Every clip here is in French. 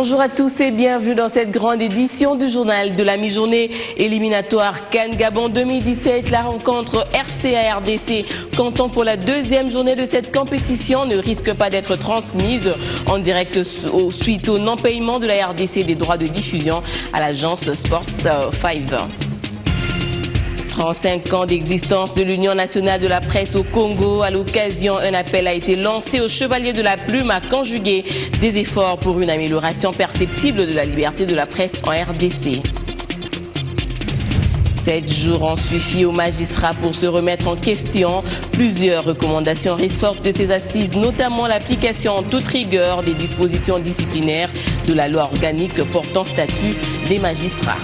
Bonjour à tous et bienvenue dans cette grande édition du journal de la mi-journée éliminatoire CAN Gabon 2017. La rencontre RCA-RDC comptant pour la deuxième journée de cette compétition ne risque pas d'être transmise en direct suite au non-paiement de la RDC des droits de diffusion à l'agence Sport 5. 35 ans d'existence de l'Union nationale de la presse au Congo. À l'occasion, un appel a été lancé aux chevaliers de la plume à conjuguer des efforts pour une amélioration perceptible de la liberté de la presse en RDC. 7 jours ont suffi aux magistrats pour se remettre en question. Plusieurs recommandations ressortent de ces assises, notamment l'application en toute rigueur des dispositions disciplinaires de la loi organique portant statut des magistrats.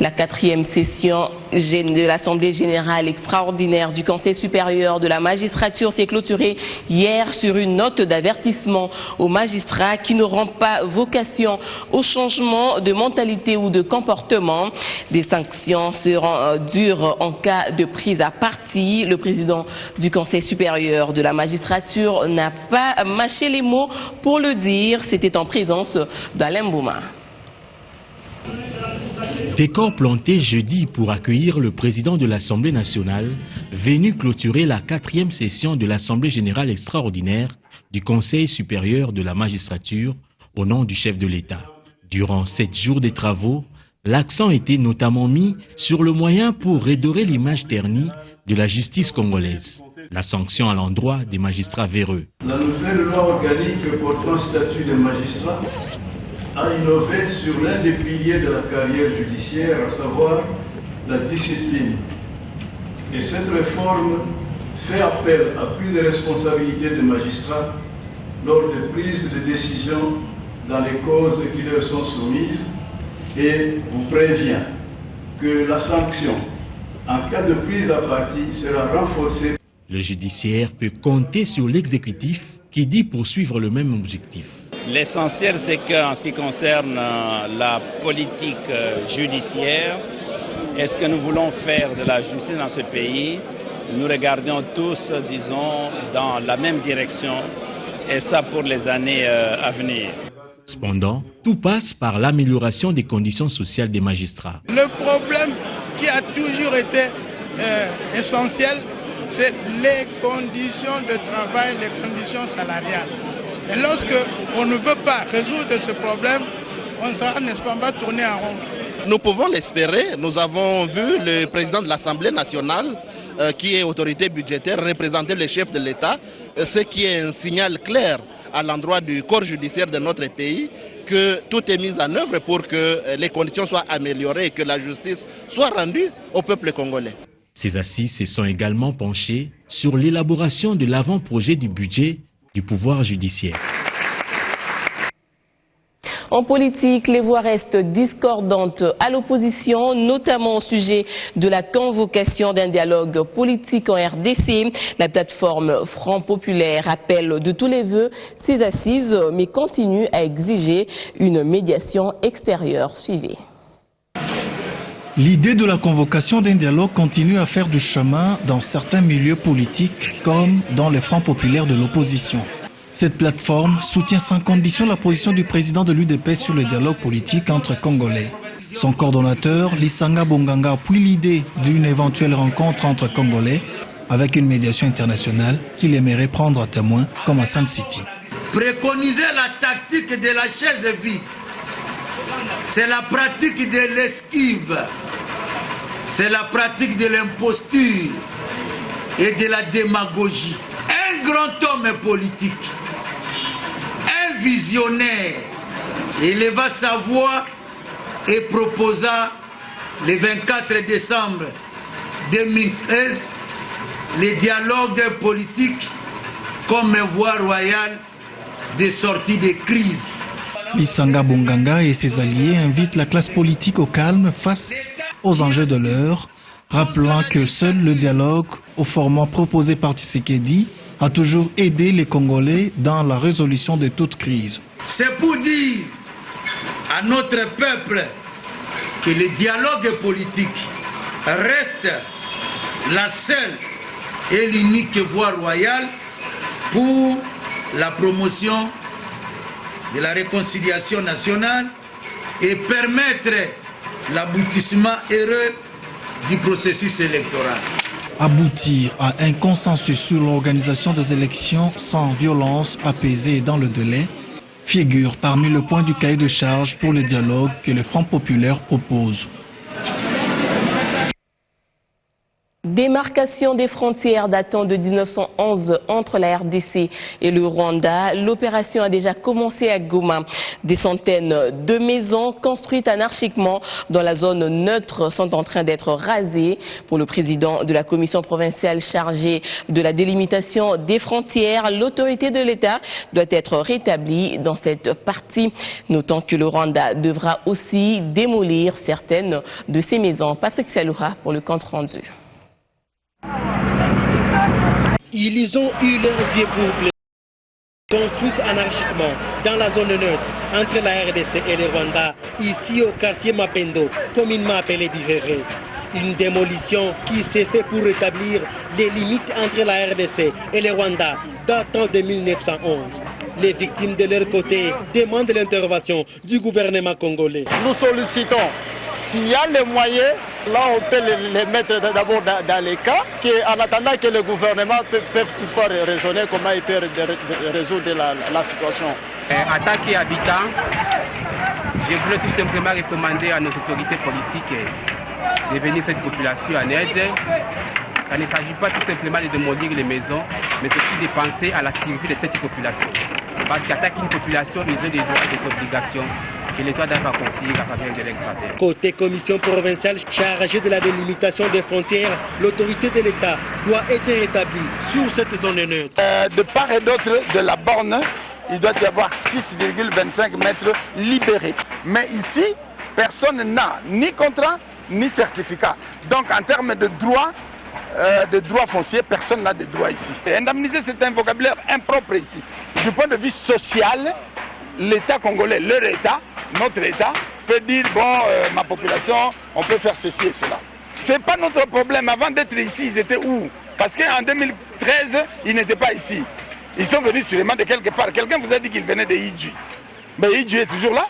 La 4e session de l'Assemblée générale extraordinaire du Conseil supérieur de la magistrature s'est clôturée hier sur une note d'avertissement aux magistrats qui n'auront pas vocation au changement de mentalité ou de comportement. Des sanctions seront dures en cas de prise à partie. Le président du Conseil supérieur de la magistrature n'a pas mâché les mots pour le dire. C'était en présence d'Alain Bouma. Décor planté jeudi pour accueillir le président de l'Assemblée nationale, venu clôturer la 4e session de l'Assemblée générale extraordinaire du Conseil supérieur de la magistrature au nom du chef de l'État. Durant 7 jours de travaux, l'accent était notamment mis sur le moyen pour redorer l'image ternie de la justice congolaise, la sanction à l'endroit des magistrats véreux. La nouvelle loi organique portant statut des magistrats a innové sur l'un des piliers de la carrière judiciaire, à savoir la discipline. Et cette réforme fait appel à plus de responsabilités des magistrats lors des prises de décision dans les causes qui leur sont soumises et vous prévient que la sanction en cas de prise à partie sera renforcée. Le judiciaire peut compter sur l'exécutif qui dit poursuivre le même objectif. L'essentiel, c'est qu'en ce qui concerne la politique judiciaire et ce que nous voulons faire de la justice dans ce pays, nous regardions tous, disons, dans la même direction, et ça pour les années à venir. Cependant, tout passe par l'amélioration des conditions sociales des magistrats. Le problème qui a toujours été essentiel, c'est les conditions de travail, les conditions salariales. Et lorsque on ne veut pas résoudre ce problème, on sera, n'est-ce pas, tourner en rond. Nous pouvons l'espérer. Nous avons vu le président de l'Assemblée nationale, qui est autorité budgétaire, représenter le chef de l'État, ce qui est un signal clair à l'endroit du corps judiciaire de notre pays, que tout est mis en œuvre pour que les conditions soient améliorées et que la justice soit rendue au peuple congolais. Ces assises se sont également penchées sur l'élaboration de l'avant-projet du budget du pouvoir judiciaire. En politique, les voix restent discordantes à l'opposition, notamment au sujet de la convocation d'un dialogue politique en RDC. La plateforme Front Populaire appelle de tous les vœux ces assises, mais continue à exiger une médiation extérieure. Suivez. L'idée de la convocation d'un dialogue continue à faire du chemin dans certains milieux politiques comme dans les Fronts populaires de l'opposition. Cette plateforme soutient sans condition la position du président de l'UDP sur le dialogue politique entre Congolais. Son coordonnateur, Lisanga Bonganga, appuie l'idée d'une éventuelle rencontre entre Congolais avec une médiation internationale qu'il aimerait prendre à témoin comme à Sun City. Préconiser la tactique de la chaise vide, c'est la pratique de l'esquive. C'est la pratique de l'imposture et de la démagogie. Un grand homme politique, un visionnaire, éleva sa voix et proposa le 24 décembre 2013 les dialogues politiques comme voie royale de sortie de crise. Lisanga Bonganga et ses alliés invitent la classe politique au calme face aux enjeux de l'heure, rappelant que seul le dialogue au format proposé par Tshisekedi a toujours aidé les Congolais dans la résolution de toute crise. C'est pour dire à notre peuple que le dialogue politique reste la seule et l'unique voie royale pour la promotion de la réconciliation nationale et permettre l'aboutissement heureux du processus électoral. Aboutir à un consensus sur l'organisation des élections sans violence, apaisée et dans le délai, figure parmi le point du cahier de charge pour le dialogue que le Front populaire propose. Démarcation des frontières datant de 1911 entre la RDC et le Rwanda. L'opération a déjà commencé à Goma. Des centaines de maisons construites anarchiquement dans la zone neutre sont en train d'être rasées. Pour le président de la commission provinciale chargée de la délimitation des frontières, l'autorité de l'État doit être rétablie dans cette partie. Notons que le Rwanda devra aussi démolir certaines de ces maisons. Patrick Saloura pour le compte rendu. Ils ont eu leurs yeux bouclés. Construite anarchiquement dans la zone neutre entre la RDC et le Rwanda, ici au quartier Mapendo, communément appelé Birere. Une démolition qui s'est faite pour rétablir les limites entre la RDC et le Rwanda datant de 1911. Les victimes de leur côté demandent l'intervention du gouvernement congolais. Nous sollicitons, s'il y a les moyens, là on peut les mettre d'abord dans les cas, en attendant que le gouvernement peut toutefois raisonner comment il peut résoudre la situation. En tant qu'habitant, je voulais tout simplement recommander à nos autorités politiques de venir cette population en aide. Ça ne s'agit pas tout simplement de démolir les maisons, mais aussi de penser à la survie de cette population. Parce qu'attaquer une population, ils ont des droits et des obligations que l'État doit accomplir à travers de l'extravers. Côté commission provinciale chargée de la délimitation des frontières, l'autorité de l'État doit être rétablie sur cette zone neutre. De part et d'autre de la borne, il doit y avoir 6,25 mètres libérés. Mais ici, personne n'a ni contrat ni certificat. Donc en termes de droits fonciers, personne n'a de droits ici. Et indemniser, c'est un vocabulaire impropre ici. Du point de vue social, l'État congolais, leur État, notre État, peut dire, ma population, on peut faire ceci et cela. Ce n'est pas notre problème. Avant d'être ici, ils étaient où? Parce qu'en 2013, ils n'étaient pas ici. Ils sont venus sûrement de quelque part. Quelqu'un vous a dit qu'ils venaient de Idju. Mais Idju est toujours là.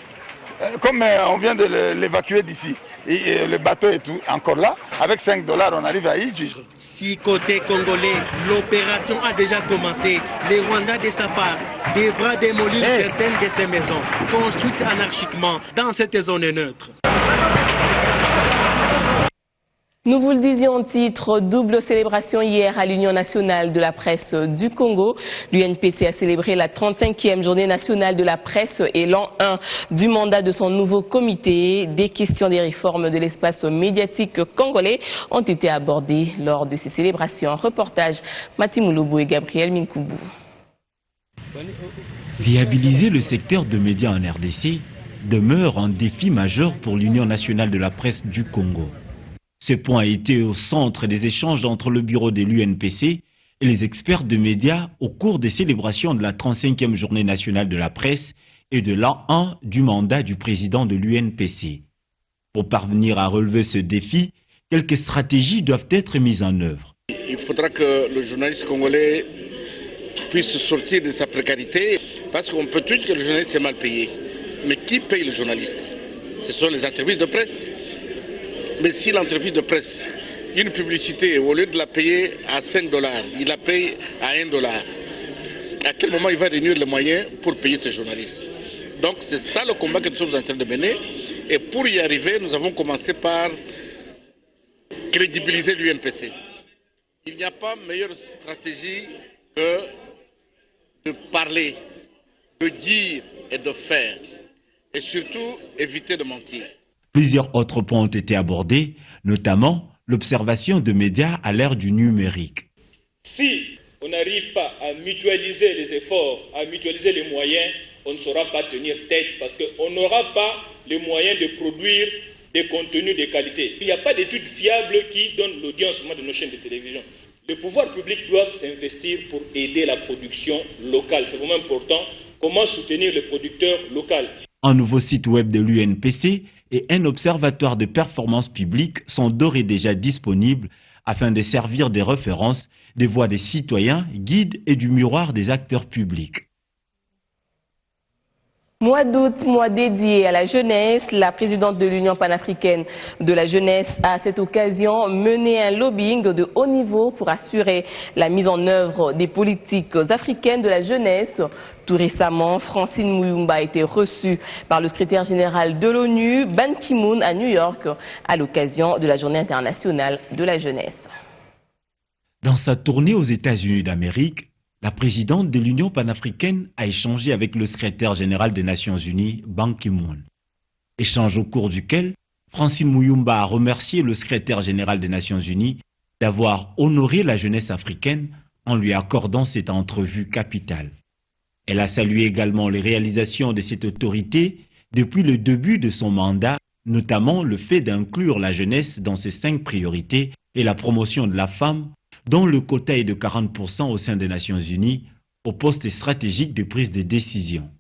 Comme on vient de l'évacuer d'ici. Et le bateau est encore là. Avec 5 $, on arrive à Idju. Si côté congolais, l'opération a déjà commencé, le Rwanda de sa part devra démolir certaines de ces maisons construites anarchiquement dans cette zone neutre. Nous vous le disions en titre, double célébration hier à l'Union nationale de la presse du Congo. L'UNPC a célébré la 35e journée nationale de la presse et l'an 1 du mandat de son nouveau comité. Des questions des réformes de l'espace médiatique congolais ont été abordées lors de ces célébrations. Reportage Mati Moulobo et Gabriel Minkoubou. Viabiliser le secteur de médias en RDC demeure un défi majeur pour l'Union nationale de la presse du Congo. Ce point a été au centre des échanges entre le bureau de l'UNPC et les experts de médias au cours des célébrations de la 35e journée nationale de la presse et de l'an 1 du mandat du président de l'UNPC. Pour parvenir à relever ce défi, quelques stratégies doivent être mises en œuvre. Il faudra que le journaliste congolais puisse sortir de sa précarité, parce qu'on peut dire que le journaliste est mal payé. Mais qui paye le journaliste? Ce sont les entreprises de presse. Mais si l'entreprise de presse, une publicité, au lieu de la payer à 5 $, il la paye à 1 $, à quel moment il va réunir les moyens pour payer ces journalistes? Donc c'est ça le combat que nous sommes en train de mener. Et pour y arriver, nous avons commencé par crédibiliser l'UNPC. Il n'y a pas meilleure stratégie que de parler, de dire et de faire. Et surtout, éviter de mentir. Plusieurs autres points ont été abordés, notamment l'observation de médias à l'ère du numérique. Si on n'arrive pas à mutualiser les efforts, à mutualiser les moyens, on ne saura pas tenir tête parce qu'on n'aura pas les moyens de produire des contenus de qualité. Il n'y a pas d'études fiables qui donnent l'audience de nos chaînes de télévision. Les pouvoirs publics doivent s'investir pour aider la production locale. C'est vraiment important. Comment soutenir les producteurs locaux? Un nouveau site web de l'UNPC et un observatoire de performance publique sont d'ores et déjà disponibles afin de servir des références, des voix des citoyens, guides et du miroir des acteurs publics. Mois d'août, mois dédié à la jeunesse, la présidente de l'Union panafricaine de la jeunesse a à cette occasion mené un lobbying de haut niveau pour assurer la mise en œuvre des politiques africaines de la jeunesse. Tout récemment, Francine Muyumba a été reçue par le secrétaire général de l'ONU, Ban Ki-moon, à New York, à l'occasion de la Journée internationale de la jeunesse. Dans sa tournée aux États-Unis d'Amérique, la présidente de l'Union panafricaine a échangé avec le secrétaire général des Nations Unies, Ban Ki-moon. Échange au cours duquel Francine Muyumba a remercié le secrétaire général des Nations Unies d'avoir honoré la jeunesse africaine en lui accordant cette entrevue capitale. Elle a salué également les réalisations de cette autorité depuis le début de son mandat, notamment le fait d'inclure la jeunesse dans ses 5 priorités et la promotion de la femme, dont le quota est de 40% au sein des Nations Unies, au poste stratégique de prise de décision.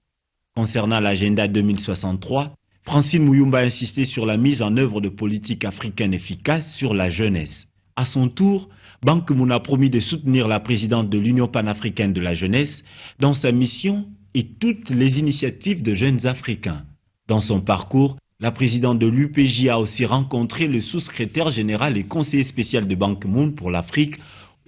Concernant l'agenda 2063, Francine Muyumba a insisté sur la mise en œuvre de politiques africaines efficaces sur la jeunesse. À son tour, Ban Ki-moon a promis de soutenir la présidente de l'Union panafricaine de la jeunesse dans sa mission et toutes les initiatives de jeunes Africains. Dans son parcours, la présidente de l'UPJ a aussi rencontré le sous-secrétaire général et conseiller spécial de Ban Ki-moon pour l'Afrique,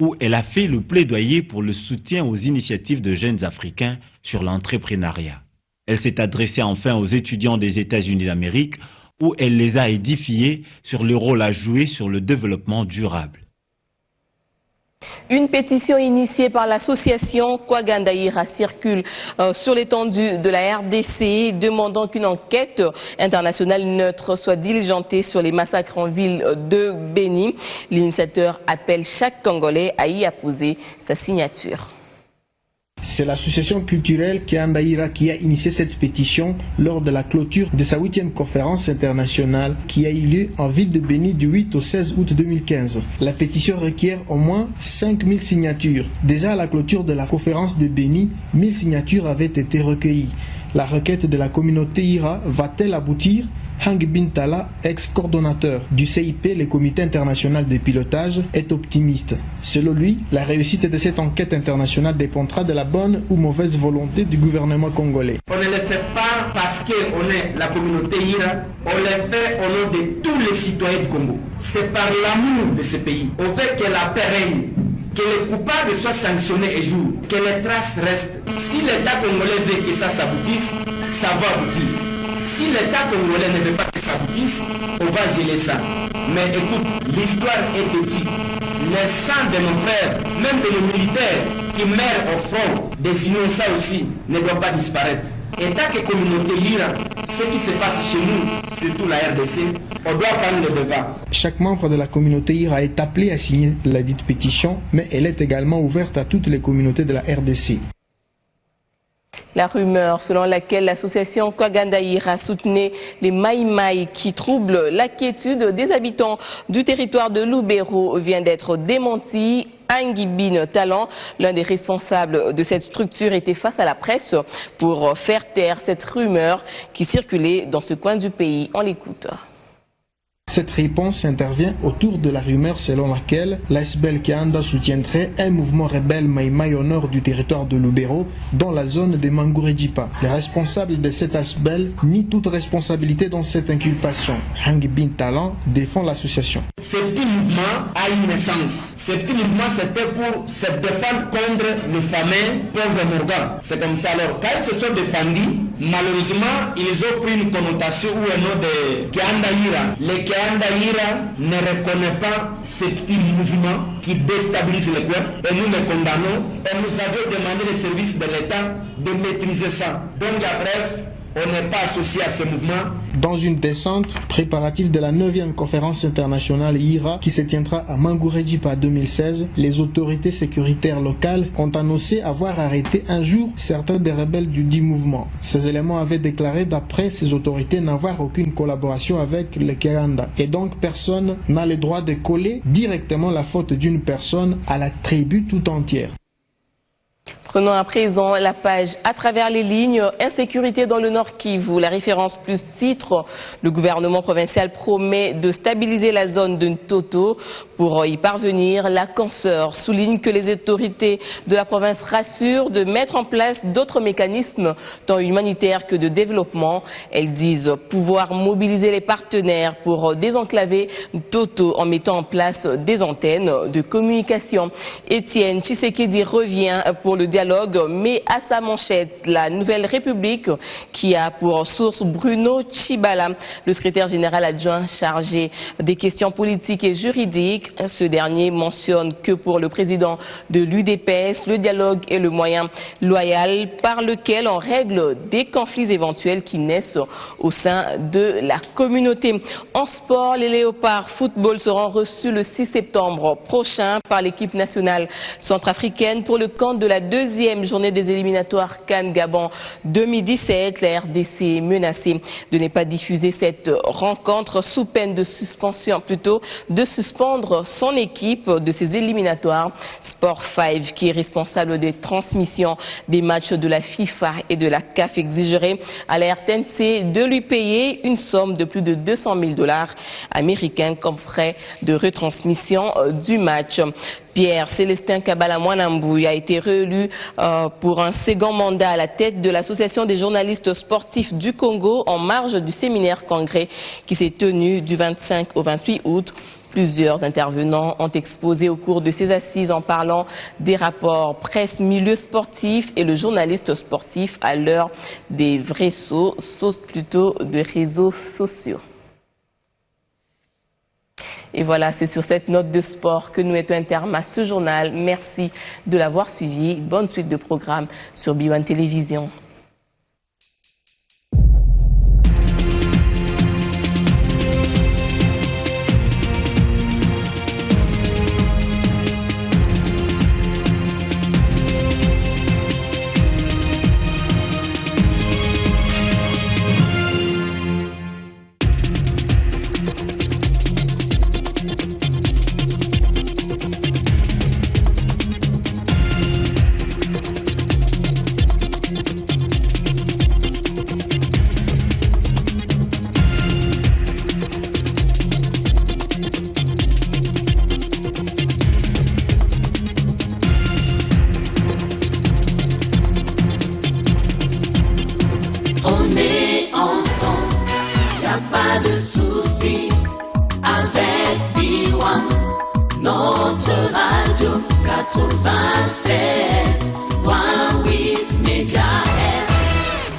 où elle a fait le plaidoyer pour le soutien aux initiatives de jeunes Africains sur l'entrepreneuriat. Elle s'est adressée enfin aux étudiants des États-Unis d'Amérique, où elle les a édifiés sur le rôle à jouer sur le développement durable. Une pétition initiée par l'association Kwagandaïra circule sur l'étendue de la RDC, demandant qu'une enquête internationale neutre soit diligentée sur les massacres en ville de Béni. L'initiateur appelle chaque Congolais à y apposer sa signature. C'est l'association culturelle Kwagandaïra qui a initié cette pétition lors de la clôture de sa 8e conférence internationale qui a eu lieu en ville de Béni du 8 au 16 août 2015. La pétition requiert au moins 5000 signatures. Déjà à la clôture de la conférence de Béni, 1000 signatures avaient été recueillies. La requête de la communauté IRA va-t-elle aboutir? Hang Bintala, ex-coordonnateur du CIP, le comité international de pilotage, est optimiste. Selon lui, la réussite de cette enquête internationale dépendra de la bonne ou mauvaise volonté du gouvernement congolais. On ne le fait pas parce qu'on est la communauté IRA, on le fait au nom de tous les citoyens du Congo. C'est par l'amour de ce pays, au fait que la paix règne, que les coupables soient sanctionnés et jouent, que les traces restent. Si l'État congolais veut que ça s'aboutisse, ça va aboutir. Si l'État congolais ne veut pas que ça aboutisse, on va geler ça. Mais écoute, l'histoire est petite. Le sang de nos frères, même de nos militaires qui meurent au front, des innocents aussi, ne doit pas disparaître. Et tant que communauté lira, ce qui se passe chez nous, surtout la RDC, on doit prendre le devant. Chaque membre de la communauté IRA est appelé à signer la dite pétition, mais elle est également ouverte à toutes les communautés de la RDC. La rumeur selon laquelle l'association Kwagandaïra soutenait les Maïmaï qui troublent la quiétude des habitants du territoire de Lubero vient d'être démentie. Angibin Talent, l'un des responsables de cette structure, était face à la presse pour faire taire cette rumeur qui circulait dans ce coin du pays. On l'écoute. Cette réponse intervient autour de la rumeur selon laquelle l'ASBEL Kianda soutiendrait un mouvement rebelle Maïmaï au nord du territoire de Lubero, dans la zone de Mangurejipa. Les responsables de cette ASBEL nient toute responsabilité dans cette inculpation. Hang Bin Talent défend l'association. Ce petit mouvement a une naissance. Ce petit mouvement, c'était pour se défendre contre le fameux pauvre Morgan. C'est comme ça. Alors, quand ils se sont défendus, malheureusement, ils ont pris une connotation ou un nom de Kiandaïra. Les Kiandaïra ne reconnaît pas ce petit mouvement qui déstabilise le coin et nous le condamnons et nous avions demandé les services de l'État de maîtriser ça. Donc, bref, on n'est pas associé à ce mouvement. Dans une descente préparative de la 9e conférence internationale IRA qui se tiendra à Mangurejipa 2016, les autorités sécuritaires locales ont annoncé avoir arrêté un jour certains des rebelles du dit mouvement. Ces éléments avaient déclaré d'après ces autorités n'avoir aucune collaboration avec le Kéranda et donc personne n'a le droit de coller directement la faute d'une personne à la tribu tout entière. Prenons à présent la page à travers les lignes. Insécurité dans le Nord Kivu. La référence plus titre. Le gouvernement provincial promet de stabiliser la zone de Ntoto Pour y parvenir, la consoeur souligne que les autorités de la province rassurent de mettre en place d'autres mécanismes, tant humanitaires que de développement. Elles disent pouvoir mobiliser les partenaires pour désenclaver Toto en mettant en place des antennes de communication. Étienne Tshisekedi revient pour le dialogue, mais à sa manchette, la Nouvelle République qui a pour source Bruno Tshibala, le secrétaire général adjoint chargé des questions politiques et juridiques. Ce dernier mentionne que pour le président de l'UDPS, le dialogue est le moyen loyal par lequel on règle des conflits éventuels qui naissent au sein de la communauté. En sport, les Léopards football seront reçus le 6 septembre prochain par l'équipe nationale centrafricaine pour le compte de la deuxième journée des éliminatoires CAN Gabon 2017. La RDC est menacée de ne pas diffuser cette rencontre sous peine de suspension, plutôt de suspendre son équipe de ces éliminatoires. Sport 5, qui est responsable des transmissions des matchs de la FIFA et de la CAF, exigerait à la RTNC de lui payer une somme de plus de 200 000 $ américains comme frais de retransmission du match. Pierre-Célestin Kabala-Mwanambouy a été réélu pour un second mandat à la tête de l'Association des journalistes sportifs du Congo en marge du séminaire congrès qui s'est tenu du 25 au 28 août. Plusieurs intervenants ont exposé au cours de ces assises en parlant des rapports presse-milieu sportif et le journaliste sportif à l'heure des vrais plutôt de réseaux sociaux. Et voilà, c'est sur cette note de sport que nous mettons un terme à ce journal. Merci de l'avoir suivi. Bonne suite de programmes sur B1 Télévision.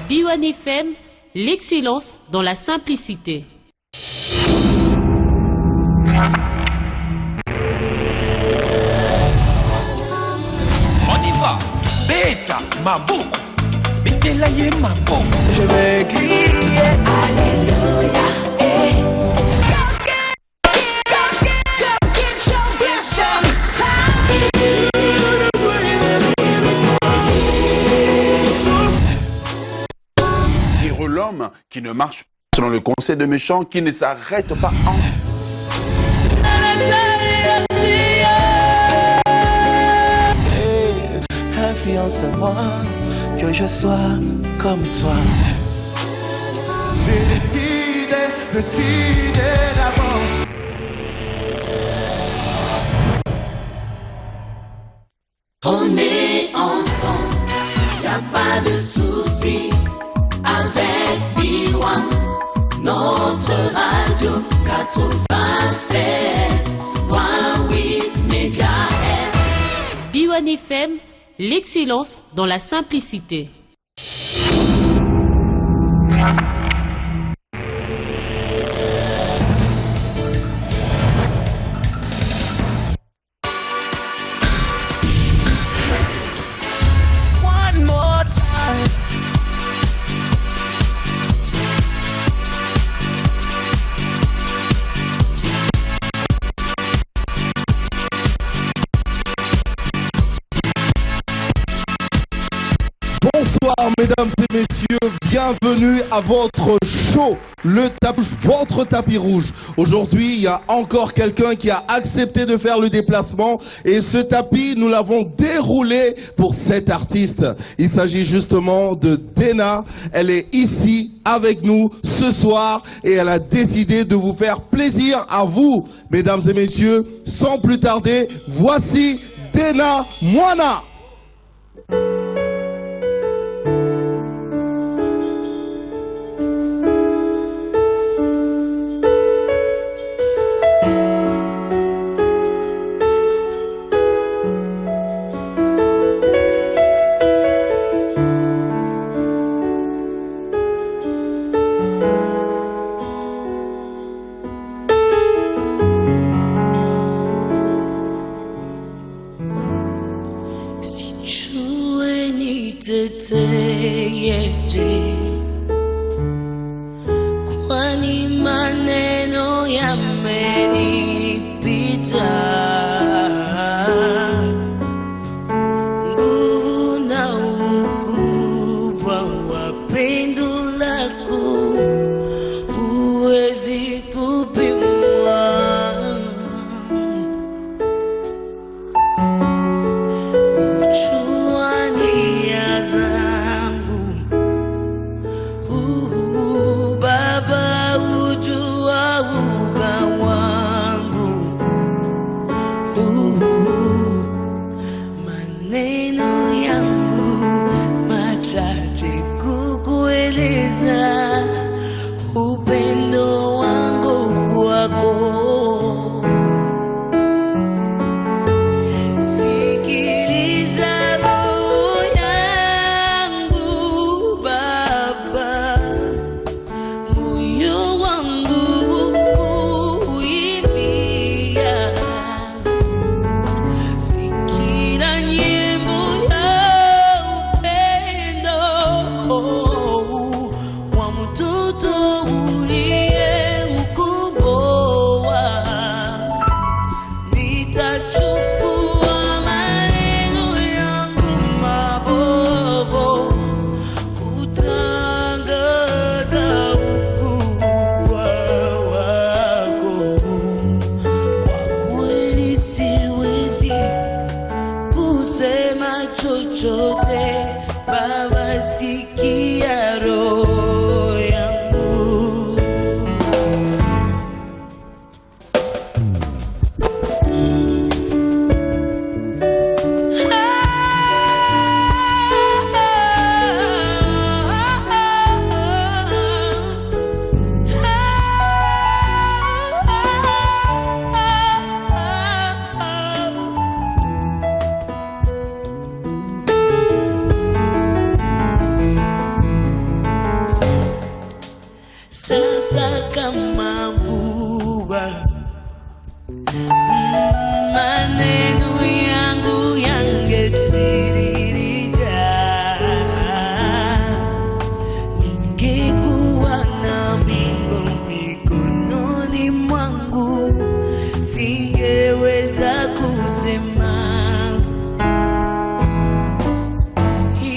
B1 FM, l'excellence dans la simplicité. On y va. Beta, Maboko. Betelaye Maboko. Je vais crier Alléluia. L'homme qui ne marche pas selon le conseil de méchants, qui ne s'arrête pas en... Influence moi, que je sois comme toi. J'ai décidé d'avance. On est ensemble, y a pas de soucis. Avec B1, notre radio 87.8 MHz. B1 FM, l'excellence dans la simplicité. One more time. Bonsoir mesdames et messieurs, bienvenue à votre show, votre tapis rouge. Aujourd'hui, il y a encore quelqu'un qui a accepté de faire le déplacement et ce tapis, nous l'avons déroulé pour cet artiste. Il s'agit justement de Dena, elle est ici avec nous ce soir et elle a décidé de vous faire plaisir à vous, mesdames et messieurs. Sans plus tarder, voici Dena Mwana. Kwani maneno yamenipita, nguvu na ukubwa wa pendo lako huwezi kupimwa. Ujua nia zangu, Baba ujua uga wangu, maneno yangu machache kukueleza upendo wangu kwako. Sikiliza roho yangu Baba, moyo wangu ukuimbia. Sikila nyimbo ya upendo wa mtoto uliyemkomboa. Nitachukua maneno yangu mabovu kutangaza ukubwa wako. Kwa kweli siwezi kusema chochote, Baba sikia roho yangu. Sasa kama mvua, maneno yangu yangetiririka. Ningekuwa na mbingu mikononi mwangu, singeweza kusema